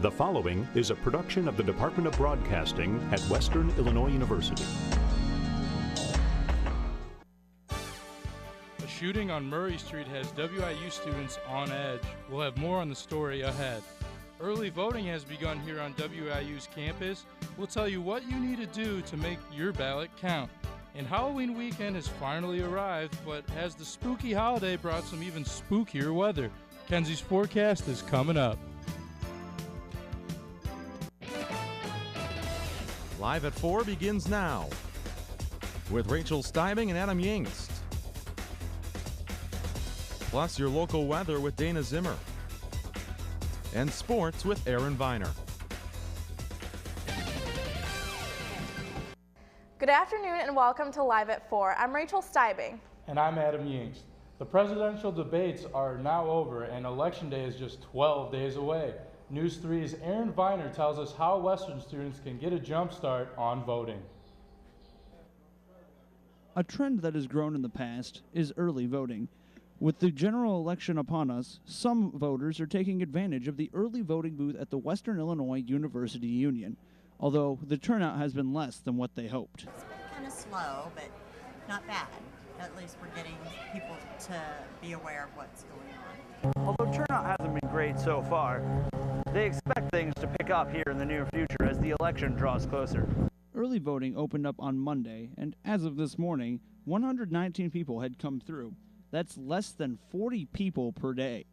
The following is a production of the Department of Broadcasting at Western Illinois University. A shooting on Murray Street has WIU students on edge. We'll have more on the story ahead. Early voting has begun here on WIU's campus. We'll tell you what you need to do to make your ballot count. And Halloween weekend has finally arrived, but has the spooky holiday brought some even spookier weather? Kenzie's forecast is coming up. Live at 4 begins now with Rachel Steibing and Adam Yingst. Plus your local weather with Dana Zimmer. And sports with Aaron Viner. Good afternoon and welcome to Live at 4. I'm Rachel Steibing. And I'm Adam Yingst. The presidential debates are now over and Election Day is just 12 days away. News 3's Aaron Viner tells us how Western students can get a jump start on voting. A trend that has grown in the past is early voting. With the general election upon us, some voters are taking advantage of the early voting booth at the Western Illinois University Union, although the turnout has been less than what they hoped. It's been kind of slow, but not bad. At least we're getting people to be aware of what's going on. Although turnout hasn't been great so far, they expect things to pick up here in the near future as the election draws closer. Early voting opened up on Monday, and as of this morning, 119 people had come through. That's less than 40 people per day.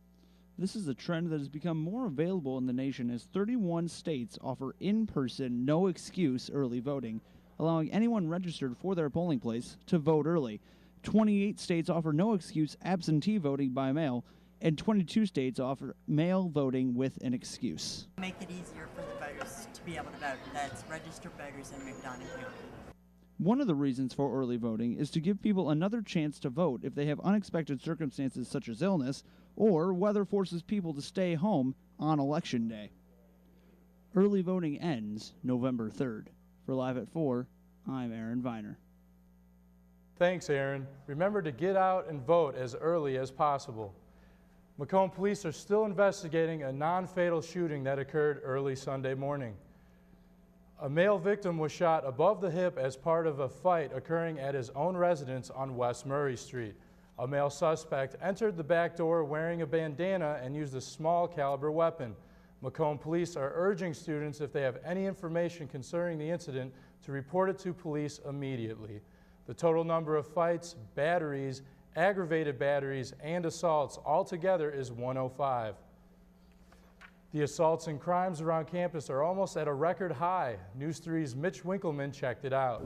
This is a trend that has become more available in the nation as 31 states offer in-person, no-excuse early voting, allowing anyone registered for their polling place to vote early. 28 states offer no-excuse absentee voting by mail, and 22 states offer mail voting with an excuse. Make it easier for the voters to be able to vote. That's registered voters in McDonough County. One of the reasons for early voting is to give people another chance to vote if they have unexpected circumstances such as illness or weather forces people to stay home on Election Day. Early voting ends November 3rd. For Live at 4, I'm Aaron Viner. Thanks, Aaron. Remember to get out and vote as early as possible. Macomb police are still investigating a non-fatal shooting that occurred early Sunday morning. A male victim was shot above the hip as part of a fight occurring at his own residence on West Murray Street. A male suspect entered the back door wearing a bandana and used a small caliber weapon. Macomb police are urging students, if they have any information concerning the incident, to report it to police immediately. The total number of fights, batteries, aggravated batteries, and assaults altogether is 105. The assaults and crimes around campus are almost at a record high. News 3's Mitch Winkleman checked it out.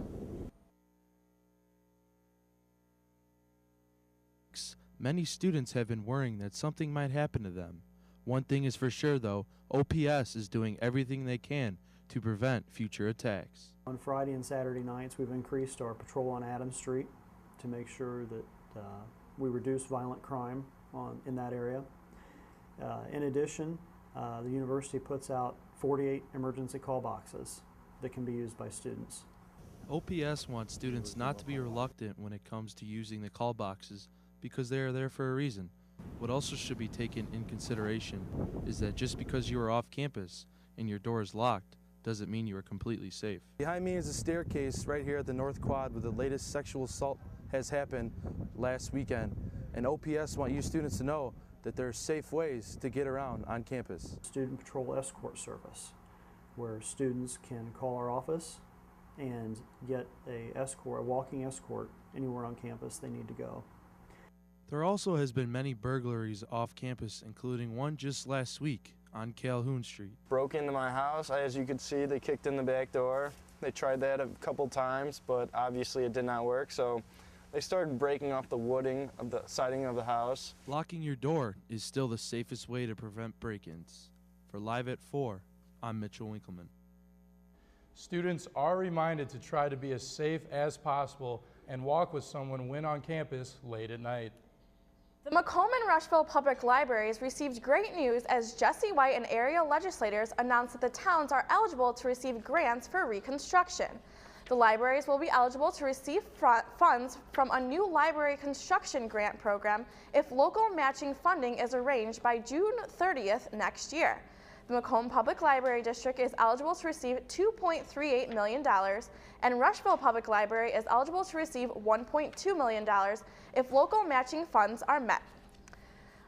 Many students have been worrying that something might happen to them. One thing is for sure, though, OPS is doing everything they can to prevent future attacks. On Friday and Saturday nights, we've increased our patrol on Adams Street to make sure that we reduce violent crime in that area. In addition, the university puts out 48 emergency call boxes that can be used by students. OPS wants students not to be reluctant when it comes to using the call boxes because they are there for a reason. What also should be taken in consideration is that just because you are off campus and your door is locked doesn't mean you are completely safe. Behind me is a staircase right here at the North Quad where the latest sexual assault has happened last weekend. And OPS want you students to know that there are safe ways to get around on campus. Student Patrol Escort Service, where students can call our office and get a walking escort anywhere on campus they need to go. There also has been many burglaries off campus, including one just last week on Calhoun Street. Broke into my house. As you could see, they kicked in the back door. They tried that a couple times, but obviously it did not work, so they started breaking off the wooding of the siding of the house. Locking your door is still the safest way to prevent break-ins. For Live at 4, I'm Mitchell Winkleman. Students are reminded to try to be as safe as possible and walk with someone when on campus late at night. The Macomb and Rushville Public Libraries received great news as Jesse White and area legislators announced that the towns are eligible to receive grants for reconstruction. The libraries will be eligible to receive funds from a new library construction grant program if local matching funding is arranged by June 30th next year. The Macomb Public Library District is eligible to receive $2.38 million, and Rushville Public Library is eligible to receive $1.2 million if local matching funds are met.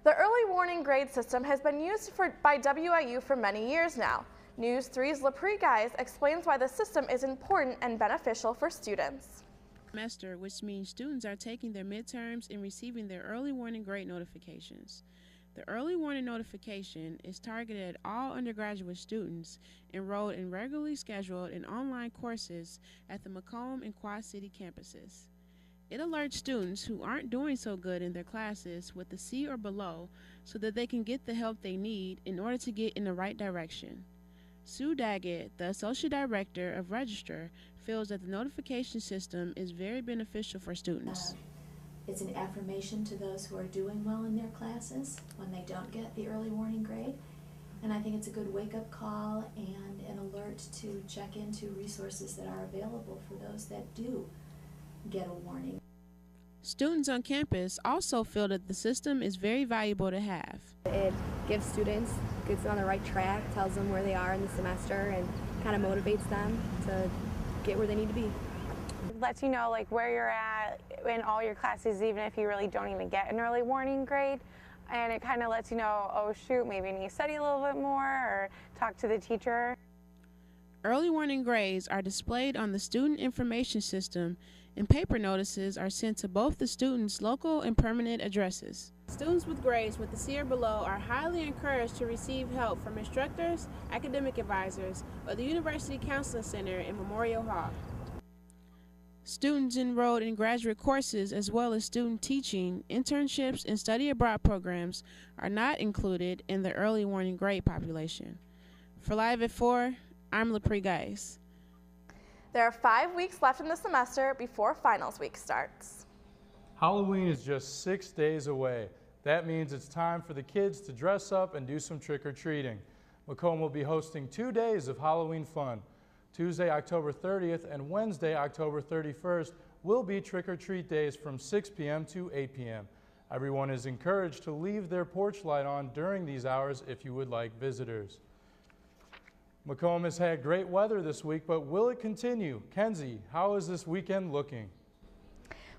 The early warning grade system has been used by WIU for many years now. NEWS3's Guys explains why the system is important and beneficial for students. Semester, which means students are taking their midterms and receiving their early warning grade notifications. The early warning notification is targeted at all undergraduate students enrolled in regularly scheduled and online courses at the Macomb and Quad City campuses. It alerts students who aren't doing so good in their classes with a C or below so that they can get the help they need in order to get in the right direction. Sue Daggett, the Associate Director of Register, feels that the notification system is very beneficial for students. It's an affirmation to those who are doing well in their classes when they don't get the early warning grade. And I think it's a good wake-up call and an alert to check into resources that are available for those that do get a warning. Students on campus also feel that the system is very valuable to have. It gets students on the right track, tells them where they are in the semester, and kind of motivates them to get where they need to be. It lets you know like where you're at in all your classes, even if you really don't even get an early warning grade. And it kind of lets you know, oh shoot, maybe I need to study a little bit more or talk to the teacher. Early warning grades are displayed on the student information system, and paper notices are sent to both the students' local and permanent addresses. Students with grades with a C or below are highly encouraged to receive help from instructors, academic advisors, or the University Counseling Center in Memorial Hall. Students enrolled in graduate courses as well as student teaching, internships, and study abroad programs are not included in the early warning grade population. For Live at 4, I'm Guys. There are 5 weeks left in the semester before finals week starts. Halloween is just 6 days away. That means it's time for the kids to dress up and do some trick-or-treating. Macomb will be hosting 2 days of Halloween fun. Tuesday, October 30th and Wednesday, October 31st will be trick-or-treat days from 6 p.m. to 8 p.m. Everyone is encouraged to leave their porch light on during these hours if you would like visitors. Macomb has had great weather this week, but will it continue? Kenzie, how is this weekend looking?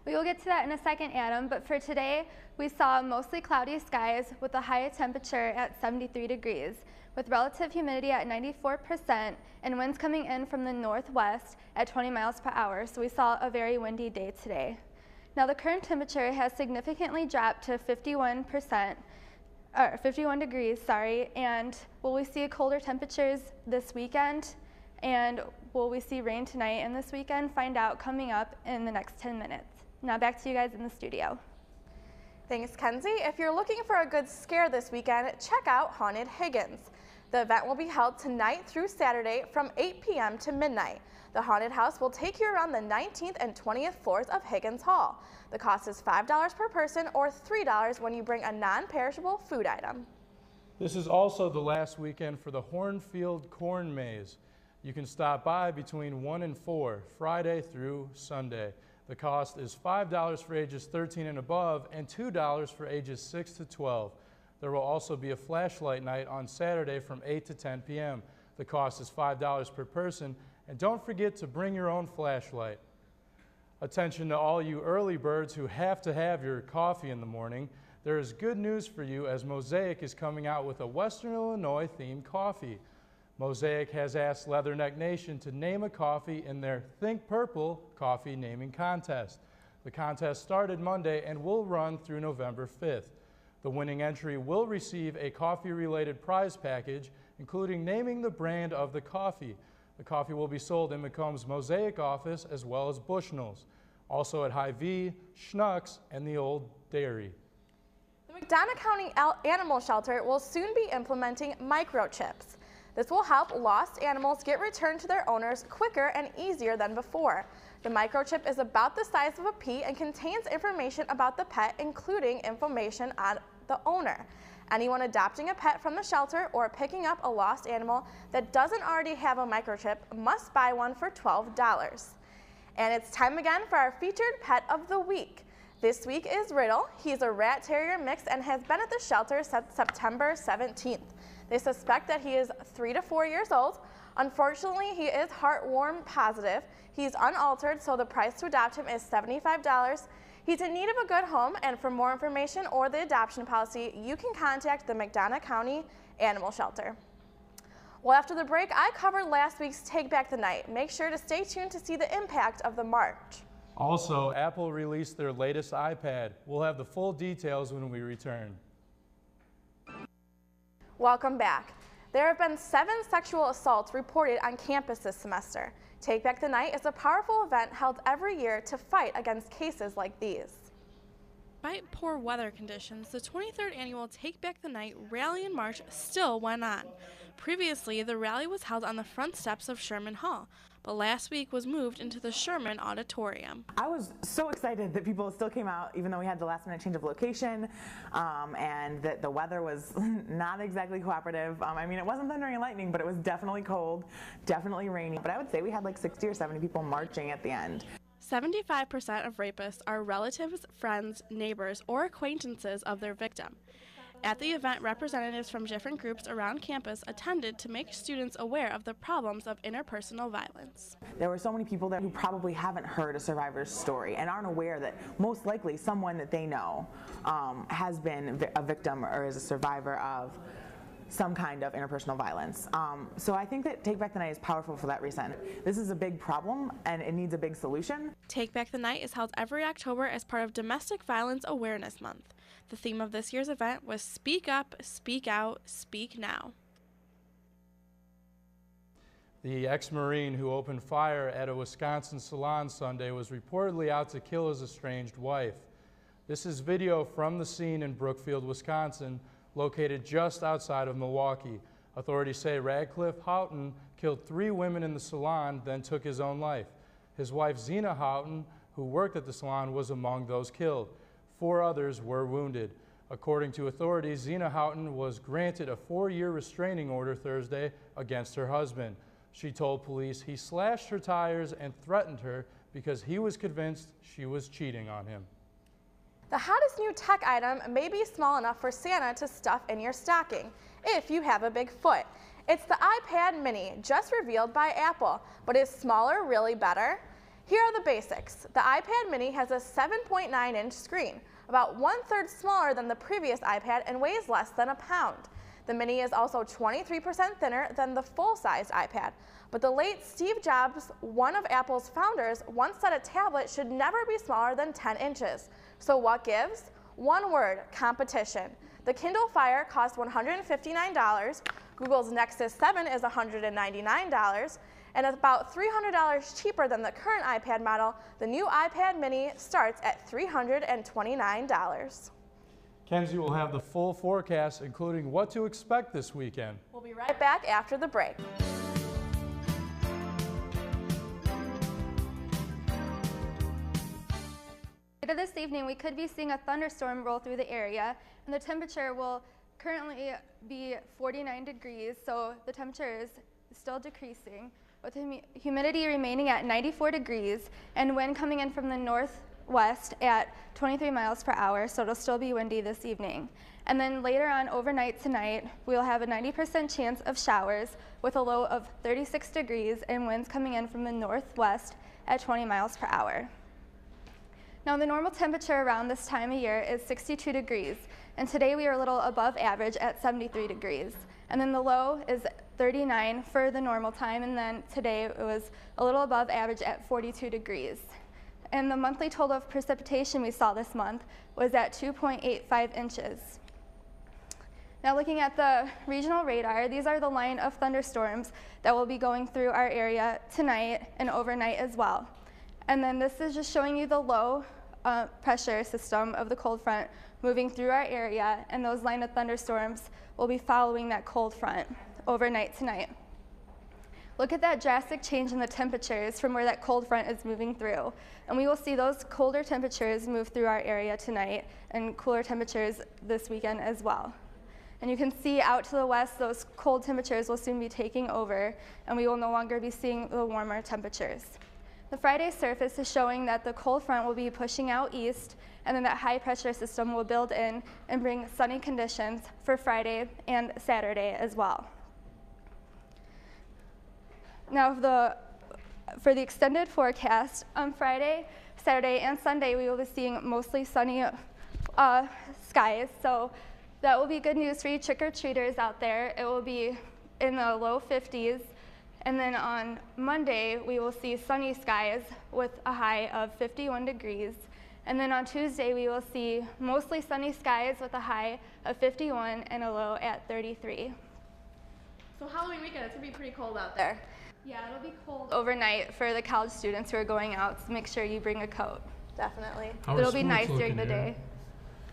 We will get to that in a second, Adam, but for today, we saw mostly cloudy skies with a high temperature at 73 degrees, with relative humidity at 94% and winds coming in from the northwest at 20 miles per hour, so we saw a very windy day today. Now the current temperature has significantly dropped to 51 degrees, and will we see colder temperatures this weekend? And will we see rain tonight and this weekend? Find out coming up in the next 10 minutes. Now back to you guys in the studio. Thanks, Kenzie. If you're looking for a good scare this weekend, check out Haunted Higgins. The event will be held tonight through Saturday from 8 p.m. to midnight. The haunted house will take you around the 19th and 20th floors of Higgins Hall. The cost is $5 per person or $3 when you bring a non-perishable food item. This is also the last weekend for the Hornfield Corn Maze. You can stop by between 1 and 4, Friday through Sunday. The cost is $5 for ages 13 and above and $2 for ages 6 to 12. There will also be a flashlight night on Saturday from 8 to 10 p.m. The cost is $5 per person, and don't forget to bring your own flashlight. Attention to all you early birds who have to have your coffee in the morning. There is good news for you as Mosaic is coming out with a Western Illinois themed coffee. Mosaic has asked Leatherneck Nation to name a coffee in their Think Purple coffee naming contest. The contest started Monday and will run through November 5th. The winning entry will receive a coffee-related prize package, including naming the brand of the coffee. The coffee will be sold in Macomb's Mosaic office as well as Bushnell's, also at Hy-Vee, Schnucks, and the Old Dairy. The McDonough County Animal Shelter will soon be implementing microchips. This will help lost animals get returned to their owners quicker and easier than before. The microchip is about the size of a pea and contains information about the pet, including information on the owner. Anyone adopting a pet from the shelter or picking up a lost animal that doesn't already have a microchip must buy one for $12. And it's time again for our featured pet of the week. This week is Riddle. He's a rat terrier mix and has been at the shelter since September 17th. They suspect that he is 3 to 4 years old. Unfortunately, he is heartworm positive. He's unaltered, so the price to adopt him is $75. He's in need of a good home, and for more information or the adoption policy, you can contact the McDonough County Animal Shelter. Well, after the break, I covered last week's Take Back the Night. Make sure to stay tuned to see the impact of the march. Also, Apple released their latest iPad. We'll have the full details when we return. Welcome back. There have been 7 sexual assaults reported on campus this semester. Take Back the Night is a powerful event held every year to fight against cases like these. Despite poor weather conditions, the 23rd annual Take Back the Night Rally and March still went on. Previously, the rally was held on the front steps of Sherman Hall, but last week was moved into the Sherman Auditorium. I was so excited that people still came out, even though we had the last minute change of location, and that the weather was not exactly cooperative. I mean, it wasn't thundering and lightning, but it was definitely cold, definitely rainy. But I would say we had like 60 or 70 people marching at the end. 75% of rapists are relatives, friends, neighbors, or acquaintances of their victim. At the event, representatives from different groups around campus attended to make students aware of the problems of interpersonal violence. There were so many people there who probably haven't heard a survivor's story and aren't aware that most likely someone that they know has been a victim or is a survivor of some kind of interpersonal violence. So I think that Take Back the Night is powerful for that reason. This is a big problem and it needs a big solution. Take Back the Night is held every October as part of Domestic Violence Awareness Month. The theme of this year's event was Speak Up, Speak Out, Speak Now. The ex-Marine who opened fire at a Wisconsin salon Sunday was reportedly out to kill his estranged wife. This is video from the scene in Brookfield, Wisconsin, located just outside of Milwaukee. Authorities say Radcliffe Houghton killed 3 women in the salon, then took his own life. His wife, Zena Houghton, who worked at the salon, was among those killed. 4 others were wounded. According to authorities, Zena Houghton was granted a 4-year restraining order Thursday against her husband. She told police he slashed her tires and threatened her because he was convinced she was cheating on him. The hottest new tech item may be small enough for Santa to stuff in your stocking, if you have a big foot. It's the iPad mini, just revealed by Apple, but is smaller really better? Here are the basics. The iPad mini has a 7.9-inch screen, about 1/3 smaller than the previous iPad and weighs less than a pound. The mini is also 23% thinner than the full-size iPad. But the late Steve Jobs, one of Apple's founders, once said a tablet should never be smaller than 10 inches. So what gives? One word: competition. The Kindle Fire costs $159, Google's Nexus 7 is $199, and about $300 cheaper than the current iPad model. The new iPad mini starts at $329. Kenzie will have the full forecast, including what to expect this weekend. We'll be right back after the break. Later this evening, we could be seeing a thunderstorm roll through the area, and the temperature will currently be 49 degrees, so the temperature is still decreasing, with humidity remaining at 94 degrees and wind coming in from the northwest at 23 miles per hour, so it'll still be windy this evening. And then later on overnight tonight, we'll have a 90% chance of showers with a low of 36 degrees and winds coming in from the northwest at 20 miles per hour. Now, the normal temperature around this time of year is 62 degrees, and today we are a little above average at 73 degrees. And then the low is 39 for the normal time, and then today it was a little above average at 42 degrees. And the monthly total of precipitation we saw this month was at 2.85 inches. Now, looking at the regional radar, these are the line of thunderstorms that will be going through our area tonight and overnight as well. And then this is just showing you the low pressure system of the cold front moving through our area, and those line of thunderstorms will be following that cold front overnight tonight. Look at that drastic change in the temperatures from where that cold front is moving through. And we will see those colder temperatures move through our area tonight and cooler temperatures this weekend as well. And you can see out to the west, those cold temperatures will soon be taking over, and we will no longer be seeing the warmer temperatures. The Friday surface is showing that the cold front will be pushing out east, and then that high pressure system will build in and bring sunny conditions for Friday and Saturday as well. Now for the extended forecast, on Friday, Saturday, and Sunday, we will be seeing mostly sunny skies. So that will be good news for you trick-or-treaters out there. It will be in the low 50s. And then on Monday, we will see sunny skies with a high of 51 degrees. And then on Tuesday, we will see mostly sunny skies with a high of 51 and a low at 33. So Halloween weekend, it's gonna be pretty cold out there. Yeah, it'll be cold overnight for the college students who are going out, so make sure you bring a coat. Definitely. It'll be nice during the day.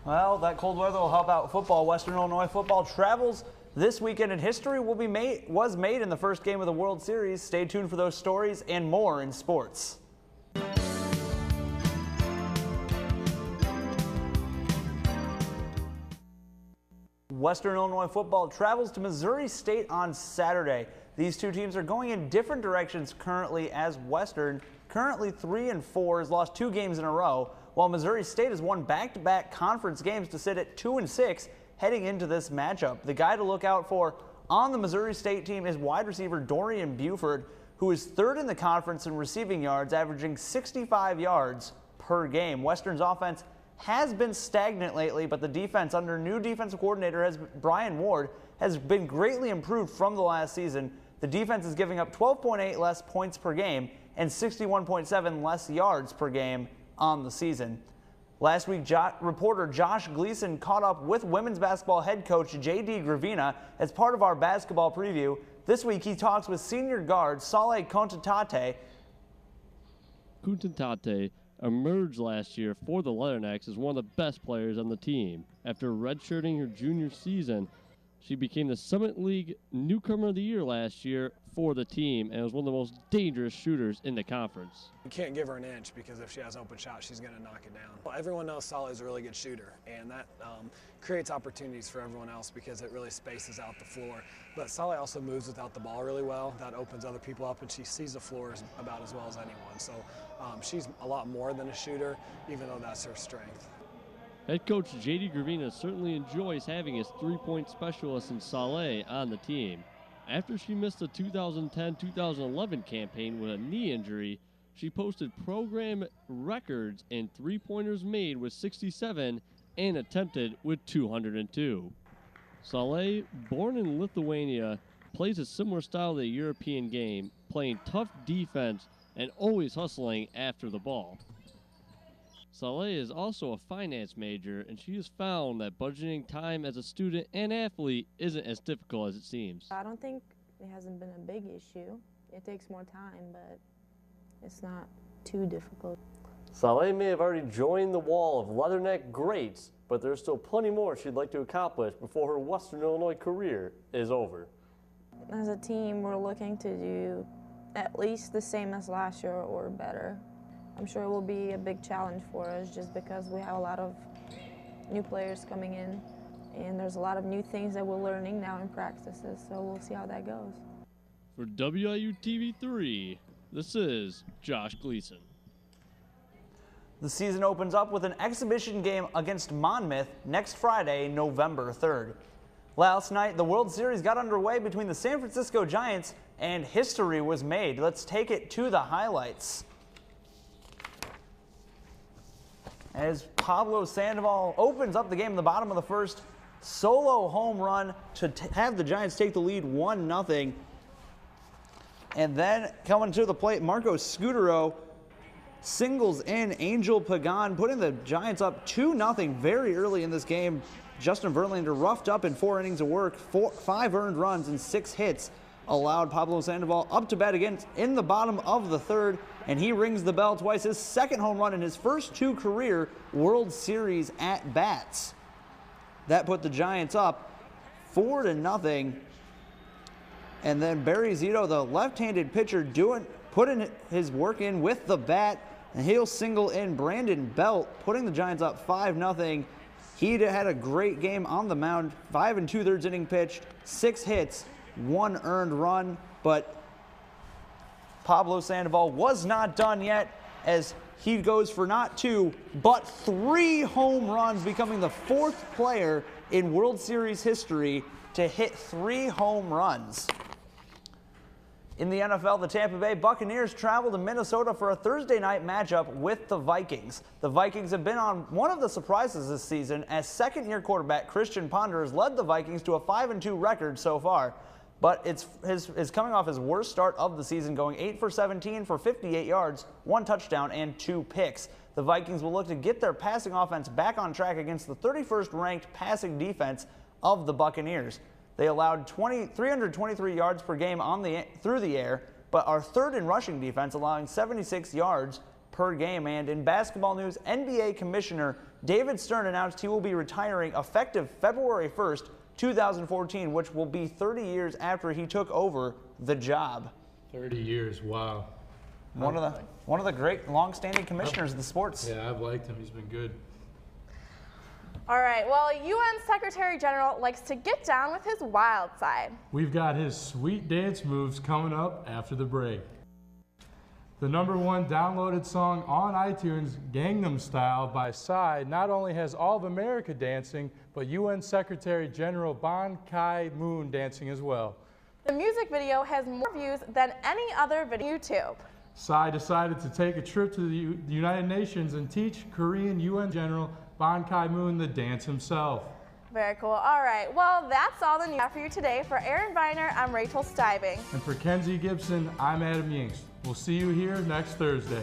Well, that cold weather will help out football. Western Illinois football travels this weekend, and history was made in the first game of the World Series. Stay tuned for those stories and more in sports. Western Illinois football travels to Missouri State on Saturday. These two teams are going in different directions currently, as Western, currently 3-4, has lost 2 games in a row, while Missouri State has won back-to-back conference games to sit at 2-6 heading into this matchup. The guy to look out for on the Missouri State team is wide receiver Dorian Buford, who is 3rd in the conference in receiving yards, averaging 65 yards per game. Western's offense has been stagnant lately, but the defense under new defensive coordinator Brian Ward has been greatly improved from the last season. The defense is giving up 12.8 less points per game and 61.7 less yards per game on the season. Last week, reporter Josh Gleason caught up with women's basketball head coach J.D. Gravina as part of our basketball preview. This week, he talks with senior guard Saleh Kontatate. Kontatate emerged last year for the Leathernecks as one of the best players on the team. After redshirting her junior season, she became the Summit League Newcomer of the Year last year for the team and was one of the most dangerous shooters in the conference. You can't give her an inch, because if she has an open shot, she's going to knock it down. Well, everyone knows Saleh is a really good shooter, and that creates opportunities for everyone else because it really spaces out the floor. But Saleh also moves without the ball really well. That opens other people up, and she sees the floor about as well as anyone. So she's a lot more than a shooter, even though that's her strength. Head coach J.D. Gravina certainly enjoys having his three-point specialist in Saleh on the team. After she missed the 2010-2011 campaign with a knee injury, she posted program records in three-pointers made with 67 and attempted with 202. Saleh, born in Lithuania, plays a similar style to the European game, playing tough defense and always hustling after the ball. Saleh is also a finance major, and she has found that budgeting time as a student and athlete isn't as difficult as it seems. I don't think it hasn't been a big issue. It takes more time, but it's not too difficult. Saleh may have already joined the wall of Leatherneck greats, but there's still plenty more she'd like to accomplish before her Western Illinois career is over. As a team, we're looking to do at least the same as last year or better. I'm sure it will be a big challenge for us just because we have a lot of new players coming in, and there's a lot of new things that we're learning now in practices, so we'll see how that goes. For WIU TV3, this is Josh Gleason. The season opens up with an exhibition game against Monmouth next Friday, November 3rd. Last night, the World Series got underway between the San Francisco Giants, and history was made. Let's take it to the highlights. As Pablo Sandoval opens up the game in the bottom of the first, solo home run to have the Giants take the lead 1-0. And then coming to the plate, Marco Scudero singles in Angel Pagan, putting the Giants up 2-0 very early in this game. Justin Verlander roughed up in 4 innings of work, 5 earned runs and 6 hits allowed Pablo Sandoval up to bat again in the bottom of the third, and he rings the bell twice, his second home run in his first 2 career World Series at-bats. That put the Giants up 4-0. And then Barry Zito, the left-handed pitcher, putting his work in with the bat, and he'll single in Brandon Belt, putting the Giants up 5-0. He had a great game on the mound, 5 2/3 inning pitched, 6 hits, 1 earned run, but Pablo Sandoval was not done yet as he goes for not 2, but 3 home runs, becoming the 4th player in World Series history to hit 3 home runs. In the NFL, the Tampa Bay Buccaneers travel to Minnesota for a Thursday night matchup with the Vikings. The Vikings have been on one of the surprises this season, as second-year quarterback Christian Ponder has led the Vikings to a 5-2 record so far. But it's coming off his worst start of the season, going 8 for 17 for 58 yards, 1 touchdown, and 2 picks. The Vikings will look to get their passing offense back on track against the 31st ranked passing defense of the Buccaneers. They allowed 323 yards per game through the air, but are 3rd in rushing defense, allowing 76 yards per game. And in basketball news, NBA Commissioner David Stern announced he will be retiring effective February 1st, 2014, which will be 30 years after he took over the job. 30 years, wow. One of the great long-standing commissioners of the sports. Yeah, I've liked him. He's been good. All right, well, UN Secretary General likes to get down with his wild side. We've got his sweet dance moves coming up after the break. The #1 downloaded song on iTunes, Gangnam Style by Psy, not only has all of America dancing, but UN Secretary General Ban Ki-moon dancing as well. The music video has more views than any other video on YouTube. Psy decided to take a trip to the United Nations and teach Korean UN General Ban Ki-moon the dance himself. Very cool. All right, well, that's all the news for you today. For Aaron Viner, I'm Rachel Stibing. And for Kenzie Gibson, I'm Adam Yinks. We'll see you here next Thursday.